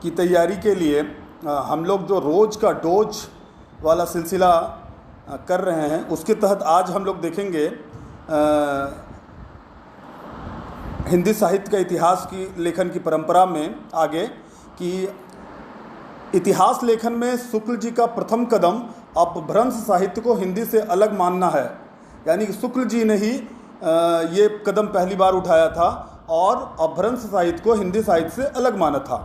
की तैयारी के लिए हम लोग जो रोज़ का डोज वाला सिलसिला कर रहे हैं, उसके तहत आज हम लोग देखेंगे हिंदी साहित्य का इतिहास की लेखन की परंपरा में आगे कि इतिहास लेखन में शुक्ल जी का प्रथम कदम अपभ्रंश साहित्य को हिंदी से अलग मानना है। यानी कि शुक्ल जी ने ही ये कदम पहली बार उठाया था और अपभ्रंश साहित्य को हिंदी साहित्य से अलग माना था।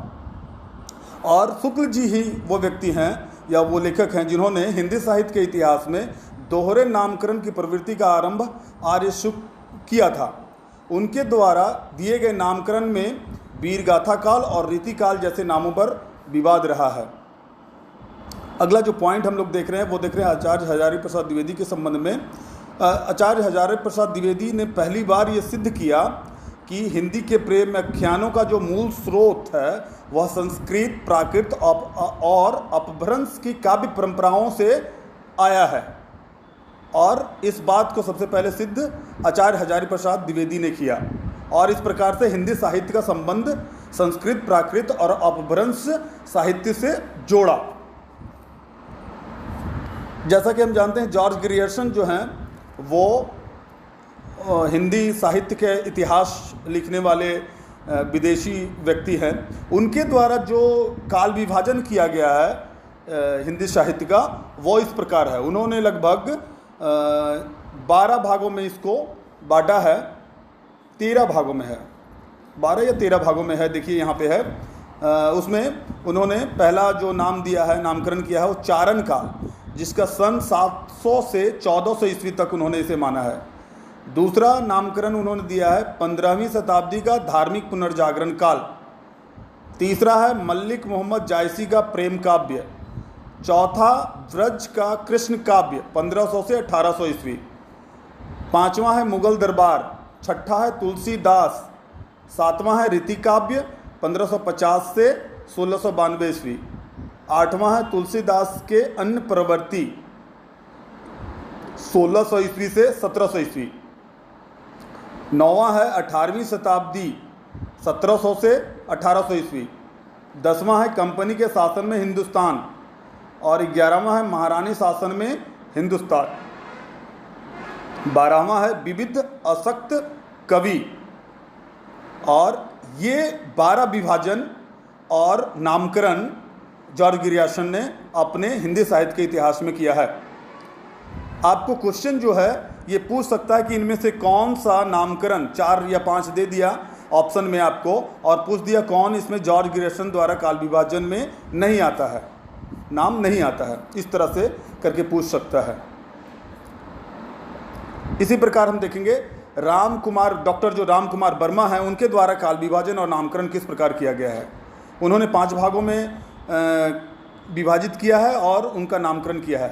और शुक्ल जी ही वो व्यक्ति हैं या वो लेखक हैं जिन्होंने हिंदी साहित्य के इतिहास में दोहरे नामकरण की प्रवृत्ति का आरंभ आर्य शुक्ल किया था। उनके द्वारा दिए गए नामकरण में वीरगाथा काल और रीतिकाल जैसे नामों पर विवाद रहा है। अगला जो पॉइंट हम लोग देख रहे हैं वो देख रहे हैं आचार्य हजारी प्रसाद द्विवेदी के संबंध में। आचार्य हजारी प्रसाद द्विवेदी ने पहली बार ये सिद्ध किया कि हिंदी के प्रेम आख्यानों का जो मूल स्रोत है वह संस्कृत, प्राकृत और अपभ्रंश की काव्य परंपराओं से आया है। और इस बात को सबसे पहले सिद्ध आचार्य हजारी प्रसाद द्विवेदी ने किया और इस प्रकार से हिंदी साहित्य का संबंध संस्कृत, प्राकृत और अपभ्रंश साहित्य से जोड़ा। जैसा कि हम जानते हैं जॉर्ज ग्रियर्सन जो हैं वो हिंदी साहित्य के इतिहास लिखने वाले विदेशी व्यक्ति हैं। उनके द्वारा जो काल विभाजन किया गया है हिंदी साहित्य का वो इस प्रकार है। उन्होंने लगभग 12 भागों में इसको बांटा है, 13 भागों में है, 12 या 13 भागों में है। देखिए यहाँ पे है। उसमें उन्होंने पहला जो नाम दिया है, नामकरण किया है वो चारण काल, जिसका सन 700 से 1400 ईस्वी तक उन्होंने इसे माना है। दूसरा नामकरण उन्होंने दिया है 15वीं शताब्दी का धार्मिक पुनर्जागरण काल। तीसरा है मल्लिक मोहम्मद जायसी का प्रेम काव्य। चौथा ब्रज का कृष्ण काव्य 1500 से 1800 ईस्वी। पांचवा है मुगल दरबार। छठा है तुलसीदास। सातवां है रीति काव्य 1550 से 1692 ईस्वी। आठवां है तुलसीदास के अन्य प्रवृत्ति 1600 ईस्वी से 1700 ईस्वी। नौवां है 18वीं शताब्दी 1700 से 1800 ईस्वी। 10वां है कंपनी के शासन में हिंदुस्तान और 11वां है महारानी शासन में हिंदुस्तान। 12वां है विविध अशक्त कवि। और ये 12 विभाजन और नामकरण जॉर्ज ग्रियर्सन ने अपने हिंदी साहित्य के इतिहास में किया है। आपको क्वेश्चन जो है ये पूछ सकता है कि इनमें से कौन सा नामकरण 4 या 5 दे दिया ऑप्शन में आपको और पूछ दिया कौन इसमें जॉर्ज ग्रियर्सन द्वारा काल विभाजन में नहीं आता है, नाम नहीं आता है, इस तरह से करके पूछ सकता है। इसी प्रकार हम देखेंगे राम कुमार, डॉक्टर जो राम कुमार वर्मा हैं, उनके द्वारा काल विभाजन और नामकरण किस प्रकार किया गया है। उन्होंने 5 भागों में विभाजित किया है और उनका नामकरण किया है।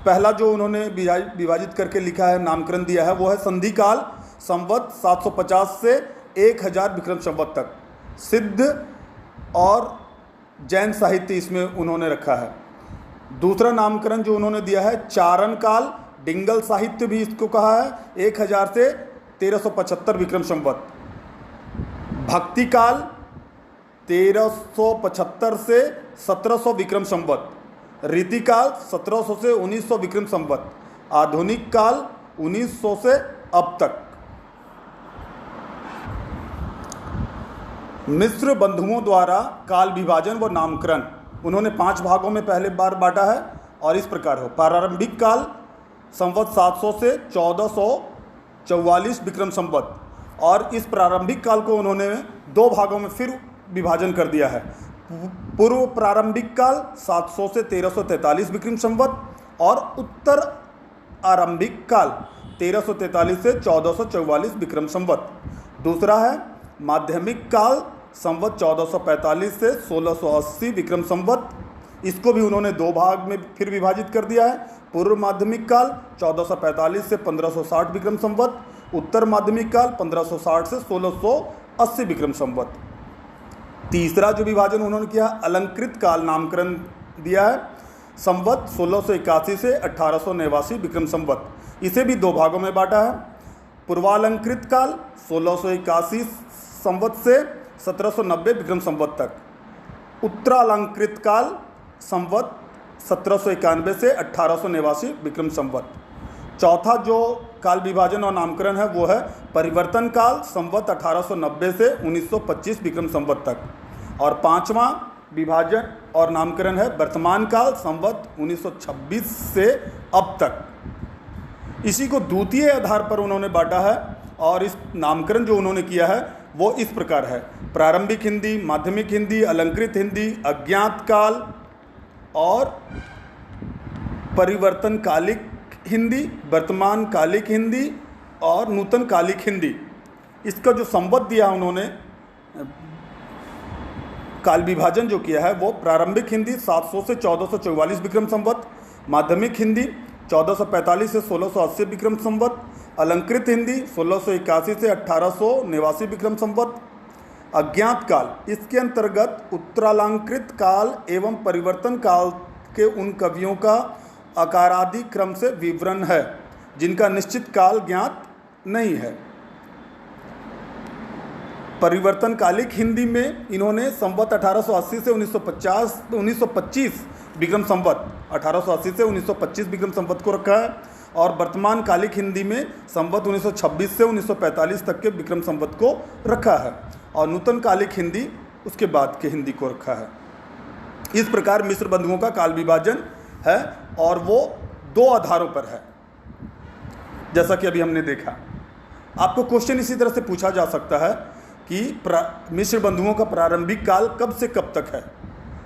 पहला जो उन्होंने विभाजित करके लिखा है, नामकरण दिया है, वो है संधि काल संवत 750 से 1000 विक्रम संवत तक। सिद्ध और जैन साहित्य इसमें उन्होंने रखा है। दूसरा नामकरण जो उन्होंने दिया है चारण काल, डिंगल साहित्य भी इसको कहा है, 1000 से 1375 विक्रम संवत। भक्ति काल 1375 से 1700 विक्रम संवत। रीतिकाल 1700 से 1900 विक्रम संवत। आधुनिक काल 1900 से अब तक। मिश्र बंधुओं द्वारा काल विभाजन व नामकरण उन्होंने 5 भागों में पहले बार बांटा है और इस प्रकार हो। प्रारंभिक काल संवत 700 से 1444 विक्रम संवत। और इस प्रारंभिक काल को उन्होंने 2 भागों में फिर विभाजन कर दिया है। पूर्व प्रारंभिक काल 700 से 1343 विक्रम संवत और उत्तर आरंभिक काल 1343 से 1444 विक्रम संवत। दूसरा है माध्यमिक काल संवत 1445 से 1680 विक्रम संवत। इसको भी उन्होंने 2 भाग में फिर विभाजित कर दिया है। पूर्व माध्यमिक काल 1445 से 1560 विक्रम संवत। उत्तर माध्यमिक काल 1560 से 1680 विक्रम संवत। तीसरा जो विभाजन उन्होंने किया अलंकृत काल नामकरण दिया है संवत 1681 से 1889 विक्रम संवत। इसे भी 2 भागों में बांटा है। पूर्वालंकृत काल 1681 संवत से 1790 विक्रम संवत तक। उत्तरालंकृत काल संवत 1791 से 1889 विक्रम संवत। चौथा जो काल विभाजन और नामकरण है वो है परिवर्तन काल संवत 1890 से 1925 विक्रम संवत तक। और पांचवा विभाजन और नामकरण है वर्तमान काल संवत 1926 से अब तक। इसी को द्वितीय आधार पर उन्होंने बांटा है और इस नामकरण जो उन्होंने किया है वो इस प्रकार है: प्रारंभिक हिंदी, माध्यमिक हिंदी, अलंकृत हिंदी, अज्ञात काल और परिवर्तन कालिक हिंदी, वर्तमान कालिक हिंदी और नूतन कालिक हिंदी। इसका जो संवत दिया उन्होंने, काल विभाजन जो किया है वो प्रारंभिक हिंदी 700 से 1444 विक्रम संवत, माध्यमिक हिंदी 1445 से 1680 विक्रम संवत, अलंकृत हिंदी 1681 से 1889 विक्रम संवत, अज्ञात काल इसके अंतर्गत उत्तरालंकृत काल एवं परिवर्तन काल के उन कवियों का आकारादि क्रम से विवरण है जिनका निश्चित काल ज्ञात नहीं है। परिवर्तन कालिक हिंदी में इन्होंने संवत 1880 से 1925 विक्रम संवत 1880 से 1925 विक्रम संवत को रखा है और वर्तमान कालिक हिंदी में संवत 1926 से 1945 तक के विक्रम संवत को रखा है और नूतन कालिक हिंदी उसके बाद के हिंदी को रखा है। इस प्रकार मिश्र बंधुओं का काल विभाजन है और वो दो आधारों पर है, जैसा कि अभी हमने देखा। आपको क्वेश्चन इसी तरह से पूछा जा सकता है कि मिश्र बंधुओं का प्रारंभिक काल कब से कब तक है,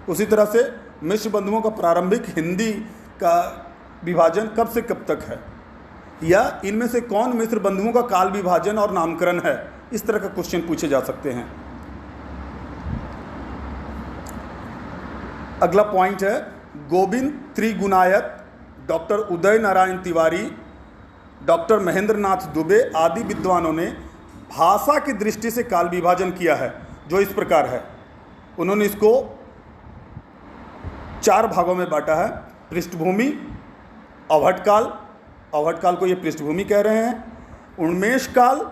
उसी तरह से मिश्र बंधुओं का प्रारंभिक हिंदी का विभाजन कब से कब तक है, या इनमें से कौन मिश्र बंधुओं का काल विभाजन और नामकरण है। इस तरह का क्वेश्चन पूछे जा सकते हैं। अगला पॉइंट है गोविंद त्रिगुणायत, डॉक्टर उदय नारायण तिवारी, डॉक्टर महेंद्र नाथ दुबे आदि विद्वानों ने भाषा की दृष्टि से काल विभाजन किया है जो इस प्रकार है। उन्होंने इसको 4 भागों में बांटा है। पृष्ठभूमि, अवहट काल, अवहट काल को ये पृष्ठभूमि कह रहे हैं। उन्मेष काल,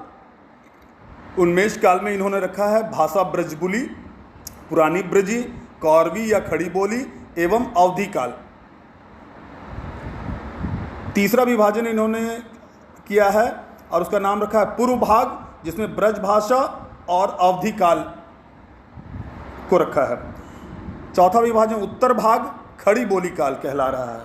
उन्मेष काल में इन्होंने रखा है भाषा ब्रजबुली, पुरानी ब्रजी, कौरवी या खड़ी बोली एवं अवधि काल। तीसरा विभाजन इन्होंने किया है और उसका नाम रखा है पूर्व भाग, जिसमें ब्रज भाषा और अवधि काल को रखा है। चौथा विभाजन उत्तर भाग खड़ी बोली काल कहला रहा है।